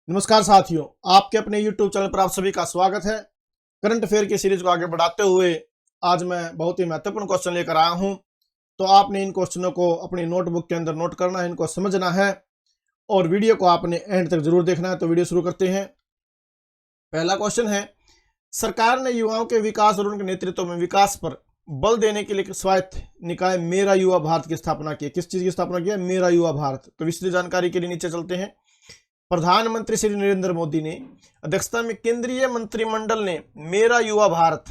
नमस्कार साथियों, आपके अपने YouTube चैनल पर आप सभी का स्वागत है। करंट अफेयर की सीरीज को आगे बढ़ाते हुए आज मैं बहुत ही महत्वपूर्ण क्वेश्चन लेकर आया हूं। तो आपने इन क्वेश्चनों को अपनी नोटबुक के अंदर नोट करना है, इनको समझना है और वीडियो को आपने एंड तक जरूर देखना है। तो वीडियो शुरू करते हैं। पहला क्वेश्चन है, सरकार ने युवाओं के विकास और उनके नेतृत्व में विकास पर बल देने के लिए स्वायत्त निकाय मेरा युवा भारत की स्थापना की। किस चीज की स्थापना की है? मेरा युवा भारत। तो विस्तृत जानकारी के लिए नीचे चलते हैं। प्रधानमंत्री श्री नरेंद्र मोदी ने अध्यक्षता में केंद्रीय मंत्रिमंडल ने मेरा युवा भारत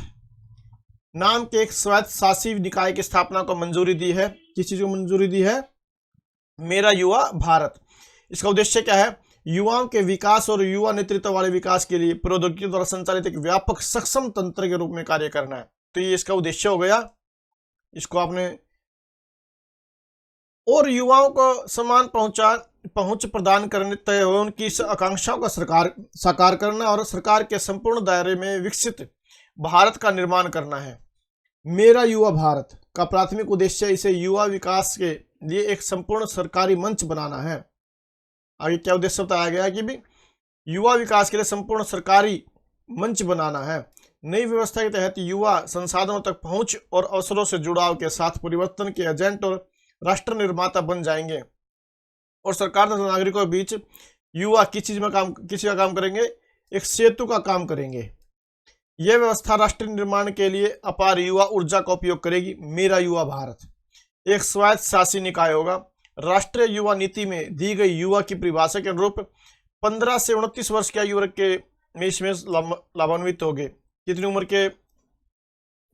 नाम के एक स्वायत्त शासी निकाय की स्थापना को मंजूरी दी है। किस चीज को मंजूरी दी है? मेरा युवा भारत। इसका उद्देश्य क्या है? युवाओं के विकास और युवा नेतृत्व वाले विकास के लिए प्रौद्योगिकी द्वारा संचालित एक व्यापक सक्षम तंत्र के रूप में कार्य करना है। तो ये इसका उद्देश्य हो गया। इसको आपने और युवाओं को समान पहुंच प्रदान करते हुए उनकी आकांक्षाओं का साकार करना और सरकार के संपूर्ण दायरे में विकसित भारत का निर्माण करना है। मेरा युवा भारत का प्राथमिक उद्देश्य इसे युवा विकास के लिए एक संपूर्ण सरकारी मंच बनाना है। आगे क्या उद्देश्य बताया गया कि भी युवा विकास के लिए संपूर्ण सरकारी मंच बनाना है। नई व्यवस्था के तहत युवा संसाधनों तक पहुंच और अवसरों से जुड़ाव के साथ परिवर्तन के एजेंट और राष्ट्र निर्माता बन जाएंगे और सरकार तथा नागरिकों के बीच युवा किसी का काम करेंगे? एक सेतु का काम करेंगे। यह व्यवस्था राष्ट्र निर्माण के लिए अपार युवा ऊर्जा का उपयोग करेगी। मेरा युवा भारत एक स्वायत्त शासी निकाय होगा। राष्ट्रीय युवा नीति में दी गई युवा की परिभाषा के अनुरूप 15 से 29 वर्ष के आयु वर्ग के में इसमें लाभान्वित होंगे। कितनी उम्र के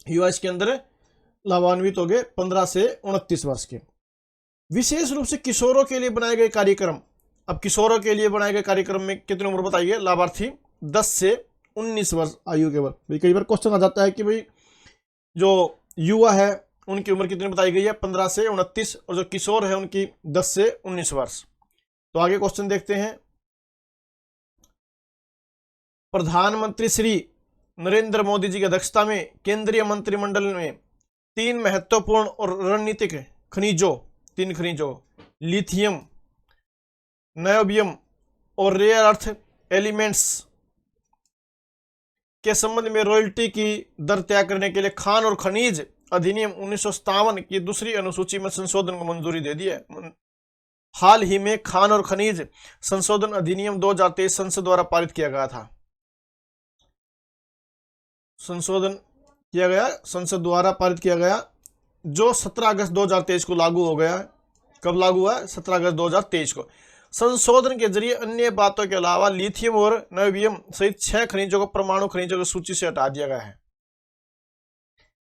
युवा इसके अंदर लाभान्वित होंगे? 15 से 29 वर्ष के। विशेष रूप से किशोरों के लिए बनाए गए कार्यक्रम। अब किशोरों के लिए बनाए गए कार्यक्रम में कितनी उम्र बताइए? लाभार्थी 10 से 19 वर्ष आयु के वर्ग। कई बार क्वेश्चन आ जाता है कि भाई जो युवा है उनकी उम्र कितनी बताई गई है? 15 से 29, और जो किशोर है उनकी 10 से 19 वर्ष। तो आगे क्वेश्चन देखते हैं। प्रधानमंत्री श्री नरेंद्र मोदी जी की अध्यक्षता में केंद्रीय मंत्रिमंडल में 3 महत्वपूर्ण और रणनीतिक खनिजों, 3 खनिजों लिथियम, नायोबियम और रेयर अर्थ एलिमेंट्स के संबंध में रॉयल्टी की दर तय करने के लिए खान और खनिज अधिनियम 1957 की दूसरी अनुसूची में संशोधन को मंजूरी दे दी है। हाल ही में खान और खनिज संशोधन अधिनियम 2023 संसद द्वारा पारित किया गया था। संशोधन किया गया, संसद द्वारा पारित किया गया, जो 17 अगस्त 2023 को लागू हो गया। कब लागू हुआ? 17 अगस्त 2023 को। संशोधन के जरिए अन्य बातों के अलावा लिथियम और नायोबियम सहित 6 खनिजों को परमाणु खनिजों की सूची से हटा दिया गया है,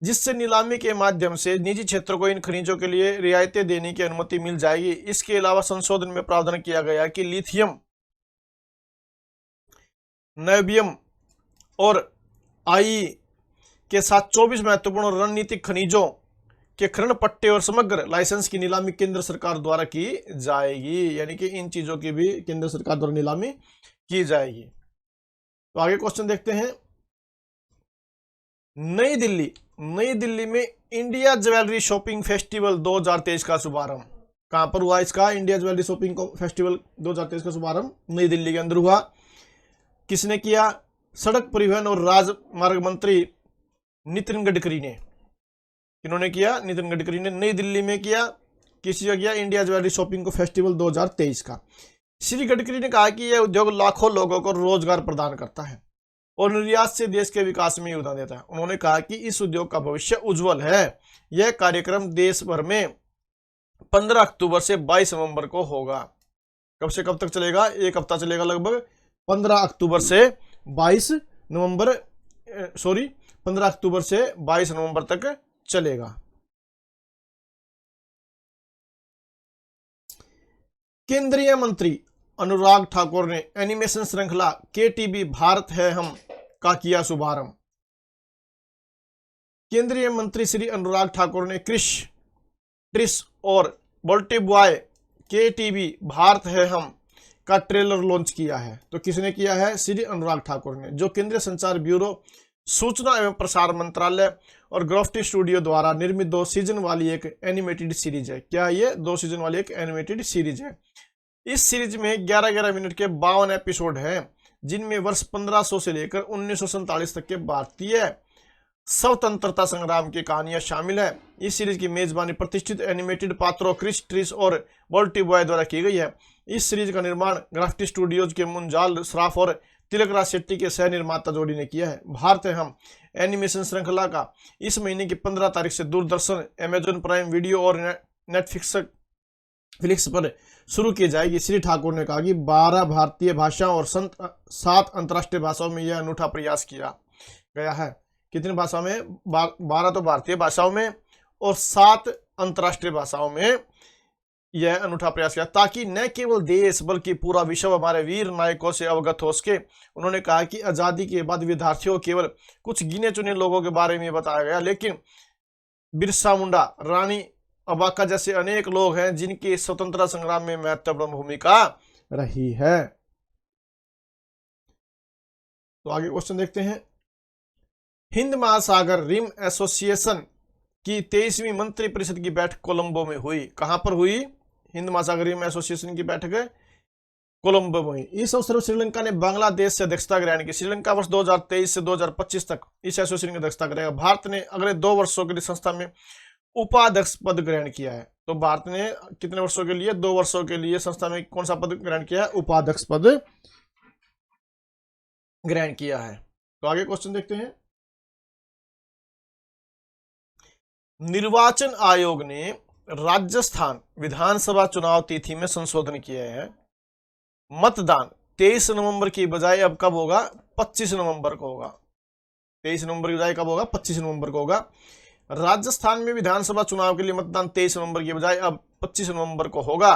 जिससे नीलामी के माध्यम से निजी क्षेत्रों को इन खनिजों के लिए रियायतें देने की अनुमति मिल जाएगी। इसके अलावा संशोधन में प्रावधान किया गया कि लिथियम, नायोबियम और आई के साथ 24 महत्वपूर्ण रणनीतिक खनिजों के खनन पट्टे और समग्र लाइसेंस की नीलामी केंद्र सरकार द्वारा की जाएगी। यानी कि इन चीजों की भी केंद्र सरकार द्वारा नीलामी की जाएगी। तो आगे क्वेश्चन देखते हैं। नई दिल्ली में इंडिया ज्वेलरी शॉपिंग फेस्टिवल 2023 का शुभारंभ कहां पर हुआ? इसका इंडिया ज्वेलरी शॉपिंग फेस्टिवल 2023 का शुभारंभ नई दिल्ली के अंदर हुआ। किसने किया? सड़क परिवहन और राजमार्ग मंत्री नितिन गडकरी ने। किन्होंने किया? नितिन गडकरी ने नई दिल्ली में किया। किसी का किया? इंडिया ज्वेलरी शॉपिंग को फेस्टिवल 2023 का। श्री गडकरी ने कहा कि यह उद्योग लाखों लोगों को रोजगार प्रदान करता है और निर्यात से देश के विकास में योगदान देता है। उन्होंने कहा कि इस उद्योग का भविष्य उज्जवल है। यह कार्यक्रम देश भर में 15 अक्टूबर से 22 नवंबर को होगा। कब से कब तक चलेगा? 1 हफ्ता चलेगा लगभग। 15 अक्टूबर से 22 नवंबर तक चलेगा। केंद्रीय मंत्री अनुराग ठाकुर ने एनिमेशन श्रृंखला KTV भारत है हम का किया शुभारंभ। केंद्रीय मंत्री श्री अनुराग ठाकुर ने क्रिश, ट्रिस और बोल्टी बॉय KTV भारत है हम का ट्रेलर लॉन्च किया है। तो किसने किया है? श्री अनुराग ठाकुर ने, जो केंद्रीय संचार ब्यूरो, सूचना एवं प्रसारण मंत्रालय और ग्राफ्टी स्टूडियो द्वारा निर्मित 2 सीजन वाली एक एनिमेटेड सीरीज है। क्या ये 2 सीजन वाली एक एनिमेटेड सीरीज है? इस सीरीज में 11-11 मिनट के 52 एपिसोड हैं, जिनमें वर्ष 1500 से लेकर 1947 तक के भारतीय स्वतंत्रता संग्राम की कहानियां शामिल है। इस सीरीज की मेजबानी प्रतिष्ठित एनिमेटेड पात्रों क्रिस ट्रिस और बॉल्टी बॉय द्वारा की गई है। इस सीरीज का निर्माण ग्राफ्टी स्टूडियोज के मुंजाल श्राफ और तिलकराज शेट्टी के सह निर्माता जोड़ी ने किया है। भारत है हम एनिमेशन श्रृंखला का इस महीने की 15 तारीख से दूरदर्शन, अमेजॉन प्राइम वीडियो और नेटफ्लिक्स पर शुरू की जाएगी। श्री ठाकुर ने कहा कि 12 भारतीय भाषाओं और 7 अंतर्राष्ट्रीय भाषाओं में यह अनूठा प्रयास किया गया है। कितनी भाषाओं में? 12 तो भारतीय भाषाओं में और 7 अंतर्राष्ट्रीय भाषाओं में यह अनूठा प्रयास किया, ताकि न केवल देश बल्कि पूरा विश्व हमारे वीर नायकों से अवगत हो सके। उन्होंने कहा कि आज़ादी के बाद विद्यार्थियों को केवल कुछ गिने चुने लोगों के बारे में बताया गया, लेकिन बिरसा मुंडा, रानी अबाका जैसे अनेक लोग हैं जिनकी स्वतंत्रता संग्राम में महत्वपूर्ण भूमिका रही है। तो आगे क्वेश्चन देखते हैं। हिंद महासागर रिम एसोसिएशन की 23वीं मंत्रिपरिषद की बैठक कोलंबो में हुई। कहां पर हुई? हिंद महासागर रिम एसोसिएशन की बैठक कोलंबो में हुई। इस अवसर पर श्रीलंका ने बांग्लादेश से अध्यक्षता ग्रहण की। श्रीलंका वर्ष 2023 से 2025 तक इस एसोसिएशन की अध्यक्षता करेगा। भारत ने अगले 2 वर्षों के लिए संस्था में उपाध्यक्ष पद ग्रहण किया है। तो भारत ने कितने वर्षों के लिए? 2 वर्षों के लिए संस्था में कौन सा पद ग्रहण किया है? उपाध्यक्ष पद ग्रहण किया है। तो आगे क्वेश्चन देखते हैं। निर्वाचन आयोग ने राजस्थान विधानसभा चुनाव तिथि में संशोधन किया है। मतदान 23 नवंबर की बजाय अब कब होगा? 25 नवंबर को होगा। 23 नवंबर की बजाय कब होगा? 25 नवंबर को होगा। राजस्थान में विधानसभा चुनाव के लिए मतदान 23 नवंबर की बजाय अब 25 नवंबर को होगा।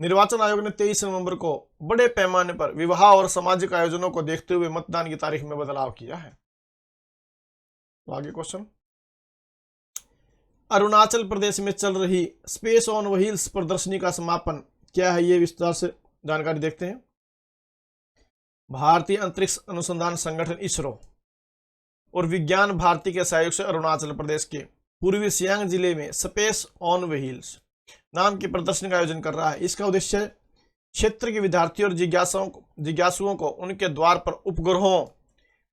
निर्वाचन आयोग ने 23 नवंबर को बड़े पैमाने पर विवाह और सामाजिक आयोजनों को देखते हुए मतदान की तारीख में बदलाव किया है। तो आगे क्वेश्चन। अरुणाचल प्रदेश में चल रही स्पेस ऑन व्हील्स प्रदर्शनी का समापन क्या है? ये विस्तार से जानकारी देखते हैं। भारतीय अंतरिक्ष अनुसंधान संगठन इसरो और विज्ञान भारती के सहयोग से अरुणाचल प्रदेश के पूर्वी सियांग जिले में स्पेस ऑन व्हील्स नाम की प्रदर्शनी का आयोजन कर रहा है। इसका उद्देश्य क्षेत्र के विद्यार्थियों और जिज्ञासुओं को उनके द्वार पर उपग्रहों,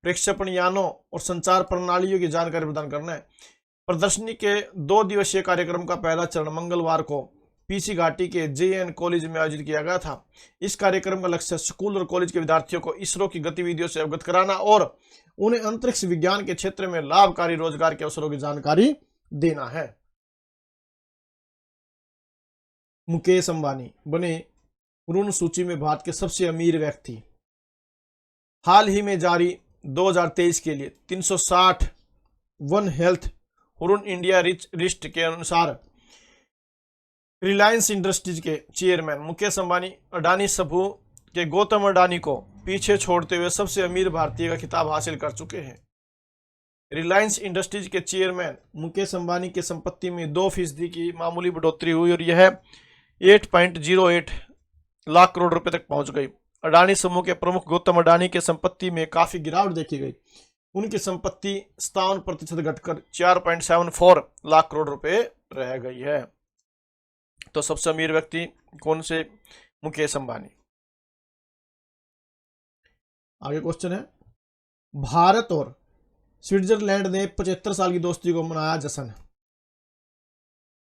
प्रक्षेपण यानों और संचार प्रणालियों की जानकारी प्रदान करना है। प्रदर्शनी के 2 दिवसीय कार्यक्रम का पहला चरण मंगलवार को पीसी घाटी के JN कॉलेज में आयोजित किया गया था। इस कार्यक्रम का लक्ष्य स्कूल और कॉलेज के विद्यार्थियों को इसरो की गतिविधियों से अवगत कराना और उन्हें अंतरिक्ष विज्ञान के क्षेत्र में लाभकारी रोजगार के अवसरों की जानकारी देना है। मुकेश अंबानी बने ऋण सूची में भारत के सबसे अमीर व्यक्ति। हाल ही में जारी 2023 के लिए 360 one health Hurun India list के अनुसार रिलायंस इंडस्ट्रीज के चेयरमैन मुकेश अंबानी अडानी समूह के गौतम अडानी को पीछे छोड़ते हुए सबसे अमीर भारतीय का खिताब हासिल कर चुके हैं। रिलायंस इंडस्ट्रीज के चेयरमैन मुकेश अंबानी की संपत्ति में 2% की मामूली बढ़ोतरी हुई और यह 8.08 लाख करोड़ रुपए तक पहुंच गई। अडानी समूह के प्रमुख गौतम अडानी की संपत्ति में काफी गिरावट देखी गई। उनकी संपत्ति 57% घटकर 4.74 लाख करोड़ रुपए रह गई है। तो सबसे अमीर व्यक्ति कौन से? मुकेश अंबानी। आगे क्वेश्चन है। भारत और स्विट्जरलैंड ने 75 साल की दोस्ती को मनाया जश्न।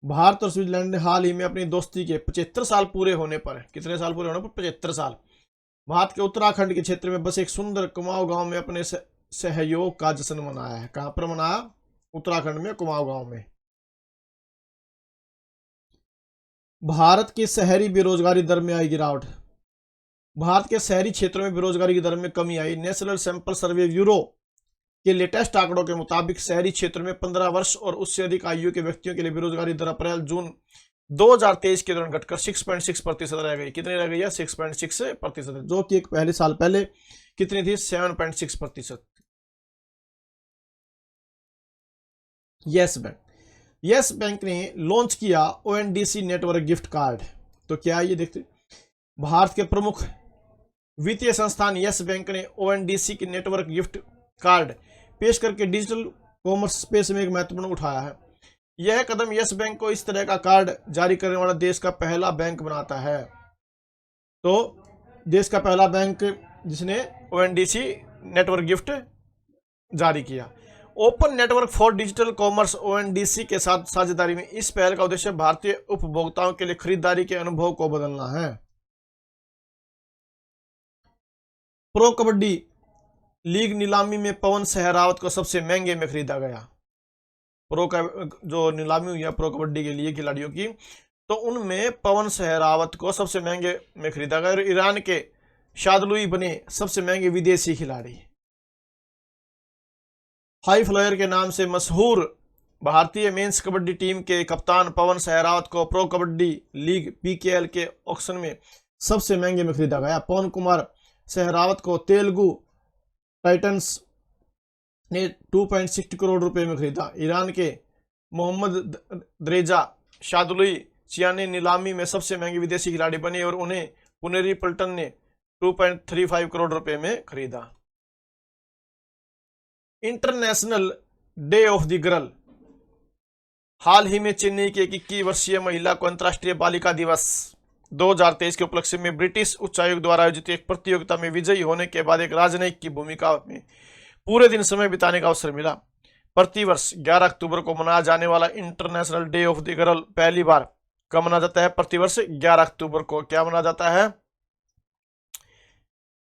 भारत और स्विट्जरलैंड ने हाल ही में अपनी दोस्ती के 75 साल पूरे होने पर, कितने साल पूरे होने पर? 75 साल, भारत के उत्तराखंड के क्षेत्र में बस एक सुंदर कुमाऊं गांव में अपने सहयोग का जश्न मनाया है। कहां पर मनाया? उत्तराखंड में कुमाऊं गांव में। भारत की शहरी बेरोजगारी दर में आई गिरावट। भारत के शहरी क्षेत्रों में बेरोजगारी की दर में कमी आई। नेशनल सैंपल सर्वे ब्यूरो के लेटेस्ट आंकड़ों के मुताबिक शहरी क्षेत्र में 15 वर्ष और उससे अधिक आयु के व्यक्तियों के लिए बेरोजगारी दर अप्रैल-जून 2023 के दौरान घटकर 6.6% रह गई। कितनी रह गई है? 6.6%, जो कि एक पहले साल पहले कितनी थी? 7.6%। यस बैंक ने लॉन्च किया ONDC नेटवर्क गिफ्ट कार्ड। तो क्या है ये देखते। भारत के प्रमुख वित्तीय संस्थान यस बैंक ने ONDC की नेटवर्क गिफ्ट कार्ड पेश करके डिजिटल कॉमर्स स्पेस में एक महत्वपूर्ण उठाया है। यह कदम यस बैंक को इस तरह का कार्ड जारी करने वाला देश का पहला बैंक बनाता है। तो देश का पहला बैंक जिसने ओएनडीसी नेटवर्क गिफ्ट जारी किया। Open network for digital commerce ONDC के साथ साझेदारी में इस पहल का उद्देश्य भारतीय उपभोक्ताओं के लिए खरीदारी के अनुभव को बदलना है। प्रो कबड्डी लीग नीलामी में पवन सहरावत को सबसे महंगे में खरीदा गया। प्रो का जो नीलामी हुई है प्रो कबड्डी के लिए खिलाड़ियों की, तो उनमें पवन सहरावत को सबसे महंगे में खरीदा गया और ईरान के शादलुई बने सबसे महंगे विदेशी खिलाड़ी। हाई फ्लायर के नाम से मशहूर भारतीय मेंस कबड्डी टीम के कप्तान पवन सहरावत को प्रो कबड्डी लीग पीकेएल के ऑक्शन में सबसे महंगे में खरीदा गया। पवन कुमार सहरावत को तेलुगु टाइटंस ने 2.60 करोड़ रुपए में खरीदा। ईरान के मोहम्मद द्रेजा शादुलई चियाने नीलामी में सबसे महंगे विदेशी खिलाड़ी बने और उन्हें पुनेरी पल्टन ने 2.35 करोड़ रुपए में खरीदा। International day of the girl. हाल ही में चेन्नई के 21 वर्षीय महिला को अंतर्राष्ट्रीय बालिका दिवस 2023 के उपलक्ष्य में ब्रिटिश उच्चायोग द्वारा आयोजित एक प्रतियोगिता में विजयी होने के बाद एक राजनयिक की भूमिका में पूरे दिन समय बिताने का अवसर मिला। प्रतिवर्ष 11 अक्टूबर को मनाया जाने वाला international day of the girl पहली बार कब मनाया जाता है? प्रतिवर्ष 11 अक्टूबर को क्या मनाया जाता है?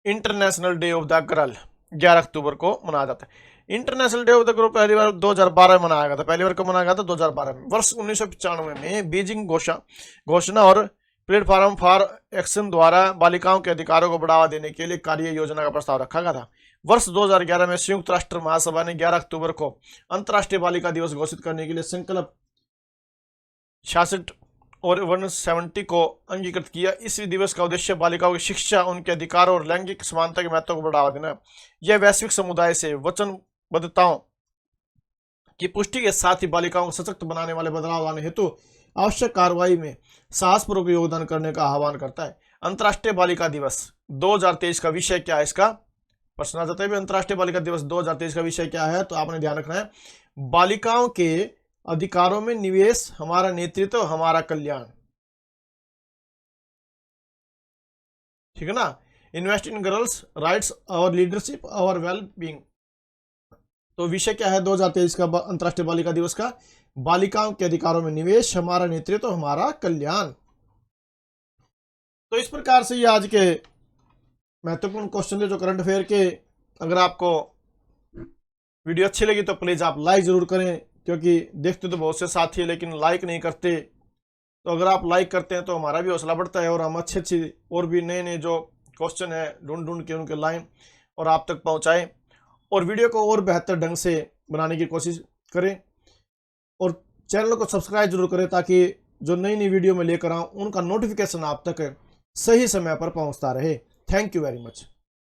International day of the girl 11 अक्टूबर को मनाया जाता है। International day of the girl पहली बार 2012 में मनाया गया था। पहली बार कब मनाया गया था? 2012 में। वर्ष 1995 में बीजिंग घोषणा और प्लेटफॉर्म फॉर एक्शन द्वारा बालिकाओं के अधिकारों को बढ़ावा देने के लिए कार्य योजना का प्रस्ताव रखा गया था। वर्ष 2011 में संयुक्त राष्ट्र महासभा ने 11 अक्टूबर को अंतर्राष्ट्रीय बालिका दिवस घोषित करने के लिए संकल्प 66 और 170 को अंगीकृत किया। इस दिवस का उद्देश्य बालिकाओं की शिक्षा, उनके अधिकारों और लैंगिक समानता के महत्व को बढ़ावा देना। यह वैश्विक समुदाय से वचनबद्धताओं की पुष्टि के साथ ही बालिकाओं को सशक्त बनाने वाले बदलाव लाने हेतु आवश्यक कार्रवाई में साहसपूर्वक योगदान करने का आह्वान करता है। अंतर्राष्ट्रीय बालिका दिवस 2023 का विषय क्या है? इसका प्रश्न आ जाता है। अंतर्राष्ट्रीय बालिका दिवस 2023 का विषय क्या है? तो आपने ध्यान रखना है, बालिकाओं के अधिकारों में निवेश, हमारा नेतृत्व, हमारा कल्याण। ठीक है ना? Invest in girls rights, our leadership, our well being. तो विषय क्या है 2023 का अंतर्राष्ट्रीय बालिका दिवस का? बालिकाओं के अधिकारों में निवेश, हमारा नेतृत्व, हमारा कल्याण। तो इस प्रकार से ये आज के महत्वपूर्ण क्वेश्चन थे जो करंट अफेयर के। अगर आपको वीडियो अच्छी लगी तो प्लीज आप लाइक जरूर करें, क्योंकि देखते तो बहुत से साथी है लेकिन लाइक नहीं करते। तो अगर आप लाइक करते हैं तो हमारा भी हौसला बढ़ता है और हम अच्छे और भी नए जो क्वेश्चन है ढूंढ के उनके लाइन और आप तक पहुंचाएं और वीडियो को और बेहतर ढंग से बनाने की कोशिश करें। और चैनल को सब्सक्राइब जरूर करें ताकि जो नई नई वीडियो में लेकर आऊँ उनका नोटिफिकेशन आप तक सही समय पर पहुंचता रहे। Thank you very much.